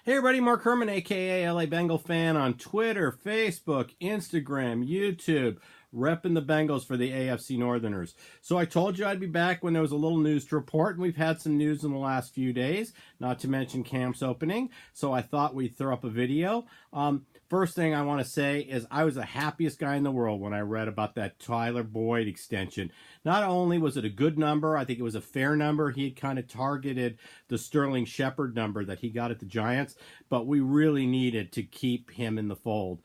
Hey everybody, Mark Herman, aka LA Bengal fan on Twitter, Facebook, Instagram, YouTube, repping the Bengals for the AFC Northerners. So I told you I'd be back when there was a little news to report, and we've had some news in the last few days, not to mention camp's opening, so I thought we'd throw up a video. First thing I want to say is I was the happiest guy in the world when I read about that Tyler Boyd extension. Not only was it a good number, I think it was a fair number. He had kind of targeted the Sterling Shepard number that he got at the Giants, but we really needed to keep him in the fold.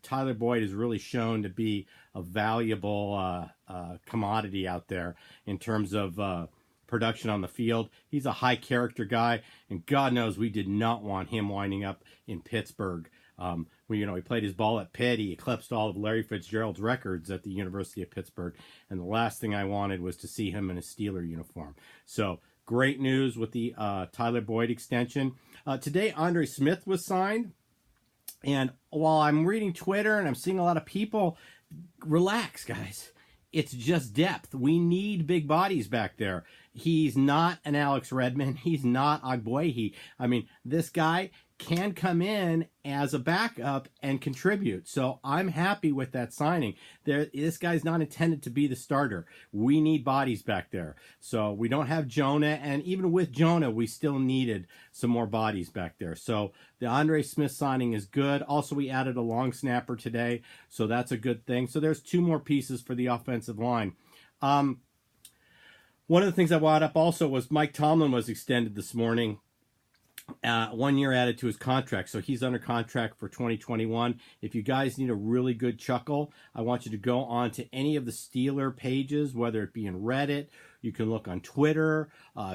Tyler Boyd has really shown to be a valuable commodity out there in terms of production on the field. He's a high character guy, and God knows we did not want him winding up in Pittsburgh. He played his ball at Pitt. He eclipsed all of Larry Fitzgerald's records at the University of Pittsburgh, and the last thing I wanted was to see him in a Steeler uniform. So great news with the Tyler Boyd extension. Today, Andre Smith was signed, and while I'm reading Twitter and I'm seeing a lot of people, relax, guys. It's just depth. We need big bodies back there. He's not an Alex Redmond. He's not Ogbuehi. I mean, this guy can come in as a backup and contribute. So I'm happy with that signing. This guy's not intended to be the starter. We need bodies back there. So we don't have Jonah, and even with Jonah, we still needed some more bodies back there. So the Andre Smith signing is good. Also, we added a long snapper today, so that's a good thing. So there's two more pieces for the offensive line. One of the things I brought up also was Mike Tomlin was extended this morning. 1 year added to his contract, so he's under contract for 2021. If you guys need a really good chuckle, I want you to go on to any of the Steeler pages, whether it be in Reddit, you can look on Twitter,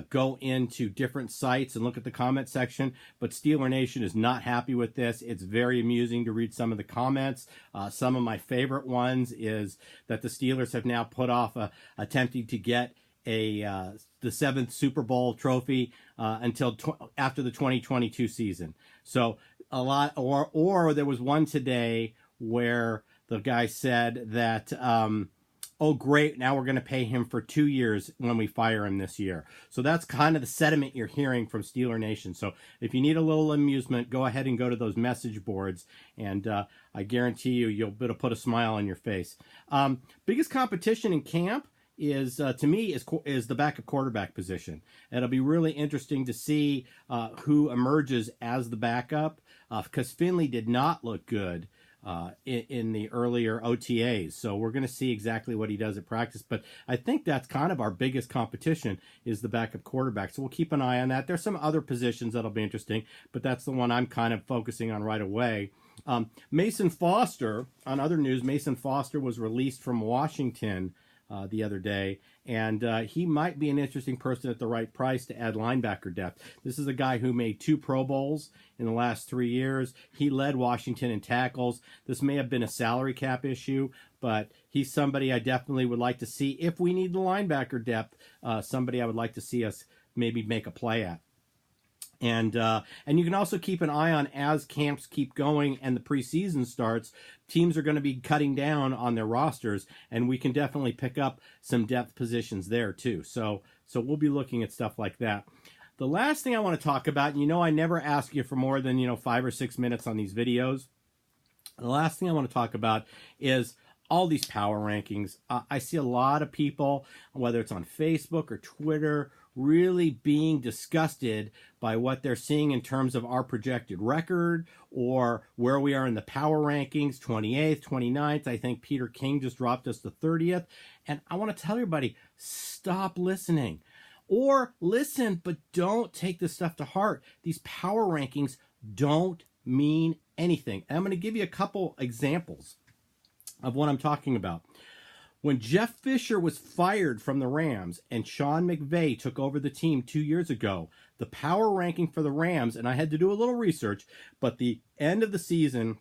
go into different sites and look at the comment section. But Steeler Nation is not happy with this. It's very amusing to read some of the comments. Some of my favorite ones is that the Steelers have now put off attempting to get the 7th Super Bowl trophy until after the 2022 season. So a lot, or there was one today where the guy said that, oh great, now we're going to pay him for 2 years when we fire him this year. So that's kind of the sentiment you're hearing from Steeler Nation. So if you need a little amusement, go ahead and go to those message boards, and I guarantee you'll be able to put a smile on your face. Biggest competition in camp is to me is the backup quarterback position. It'll be really interesting to see who emerges as the backup, because Finley did not look good in the earlier OTAs. So we're going to see exactly what he does at practice. But I think that's kind of our biggest competition is the backup quarterback. So we'll keep an eye on that. There's some other positions that'll be interesting, but that's the one I'm kind of focusing on right away. Mason Foster, on other news, Mason Foster was released from Washington the other day, and he might be an interesting person at the right price to add linebacker depth. This is a guy who made 2 Pro Bowls in the last 3 years. He led Washington in tackles. This may have been a salary cap issue, but he's somebody I definitely would like to see. If we need the linebacker depth, somebody I would like to see us maybe make a play at. And you can also keep an eye on, as camps keep going and the preseason starts, teams are going to be cutting down on their rosters, and we can definitely pick up some depth positions there too. So we'll be looking at stuff like that. The last thing I want to talk about, and I never ask you for more than 5 or 6 minutes on these videos. The last thing I want to talk about is all these power rankings. I see a lot of people, whether it's on Facebook or Twitter, really being disgusted by what they're seeing in terms of our projected record or where we are in the power rankings, 28th, 29th. I think Peter King just dropped us to 30th. And I want to tell everybody, stop listening. Or listen, but don't take this stuff to heart. These power rankings don't mean anything. And I'm going to give you a couple examples of what I'm talking about. When Jeff Fisher was fired from the Rams and Sean McVay took over the team 2 years ago, the power ranking for the Rams, and I had to do a little research, but the end of the season,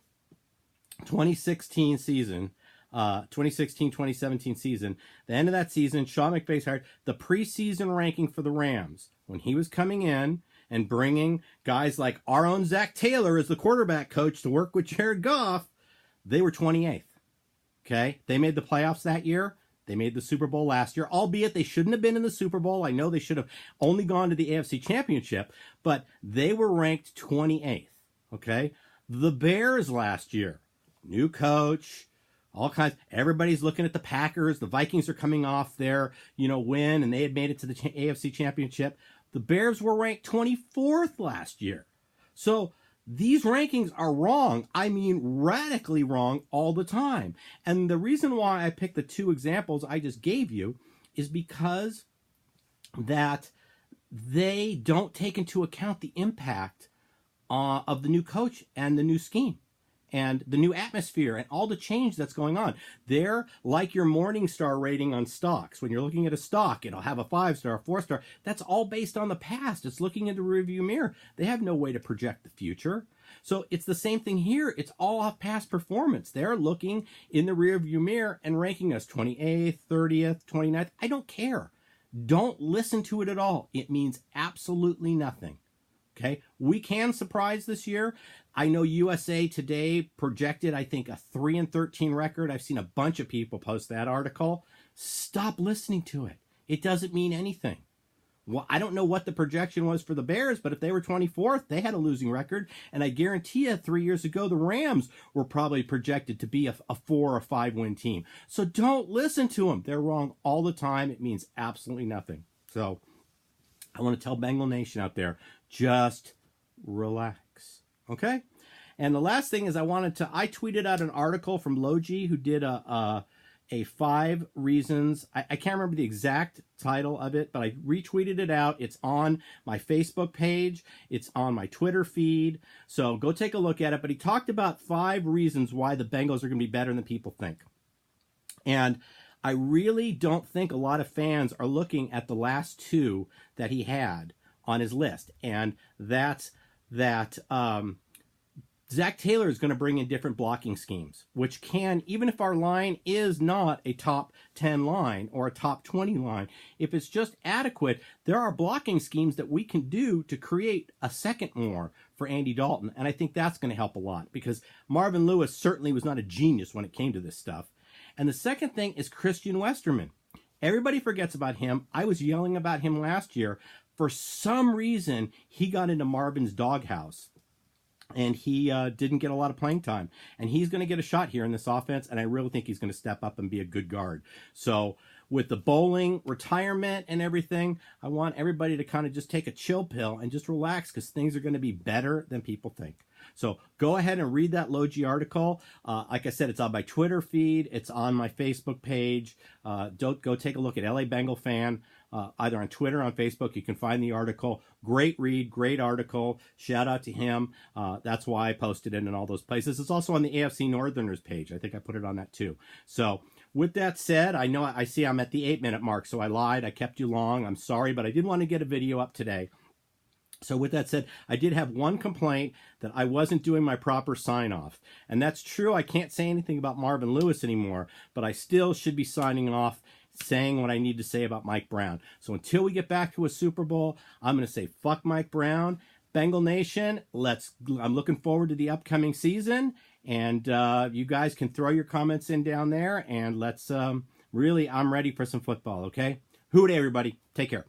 2016, 2017 season, the end of that season, Sean McVay's hired the preseason ranking for the Rams when he was coming in and bringing guys like our own Zach Taylor as the quarterback coach to work with Jared Goff. They were 28th. Okay, they made the playoffs that year. They made the Super Bowl last year, albeit they shouldn't have been in the Super Bowl. I know they should have only gone to the AFC Championship, but they were ranked 28th, okay? The Bears last year, new coach, all kinds. Everybody's looking at the Packers. The Vikings are coming off their, win, and they had made it to the AFC Championship. The Bears were ranked 24th last year. So these rankings are wrong. I mean, radically wrong all the time. And the reason why I picked the two examples I just gave you is because that they don't take into account the impact of the new coach and the new scheme and the new atmosphere and all the change that's going on. They're like your Morningstar rating on stocks. When you're looking at a stock, it'll have a 5-star, a 4-star. That's all based on the past. It's looking in the rearview mirror. They have no way to project the future. So it's the same thing here. It's all off past performance. They're looking in the rearview mirror and ranking us 28th, 30th, 29th. I don't care. Don't listen to it at all. It means absolutely nothing. Okay, we can surprise this year. I know USA Today projected, I think, a 3-13 record. I've seen a bunch of people post that article. Stop listening to it. It doesn't mean anything. Well, I don't know what the projection was for the Bears, but if they were 24th, they had a losing record. And I guarantee you 3 years ago, the Rams were probably projected to be a 4 or 5 win team. So don't listen to them. They're wrong all the time. It means absolutely nothing. So I want to tell Bengal Nation out there, just relax, okay? And the last thing is I tweeted out an article from Logi who did a 5 reasons. I can't remember the exact title of it, but I retweeted it out. It's on my Facebook page. It's on my Twitter feed. So go take a look at it. But he talked about 5 reasons why the Bengals are going to be better than people think. And I really don't think a lot of fans are looking at the last 2 that he had on his list. And that's that Zach Taylor is going to bring in different blocking schemes, which can, even if our line is not a top 10 line or a top 20 line, if it's just adequate, there are blocking schemes that we can do to create a second more for Andy Dalton. And I think that's going to help a lot because Marvin Lewis certainly was not a genius when it came to this stuff. And the second thing is Christian Westerman. Everybody forgets about him. I was yelling about him last year. For some reason, he got into Marvin's doghouse, and he didn't get a lot of playing time. And he's going to get a shot here in this offense, and I really think he's going to step up and be a good guard. So with the bowling retirement and everything, I want everybody to kind of just take a chill pill and just relax because things are going to be better than people think. So go ahead and read that Logi article. Like I said, it's on my Twitter feed. It's on my Facebook page. Go take a look at LA Bengal Fan. Either on Twitter or on Facebook. You can find the article. Great read, great article. Shout out to him. That's why I posted it in all those places. It's also on the AFC Northerners page. I think I put it on that too. So with that said, I see I'm at the 8-minute mark, so I lied. I kept you long. I'm sorry, but I did want to get a video up today. So with that said, I did have one complaint that I wasn't doing my proper sign-off. And that's true. I can't say anything about Marvin Lewis anymore, but I still should be signing off saying what I need to say about Mike Brown. So until we get back to a Super Bowl, I'm going to say fuck Mike Brown. Bengal Nation, I'm looking forward to the upcoming season. And you guys can throw your comments in down there. And let's I'm ready for some football, okay? Hootie, everybody. Take care.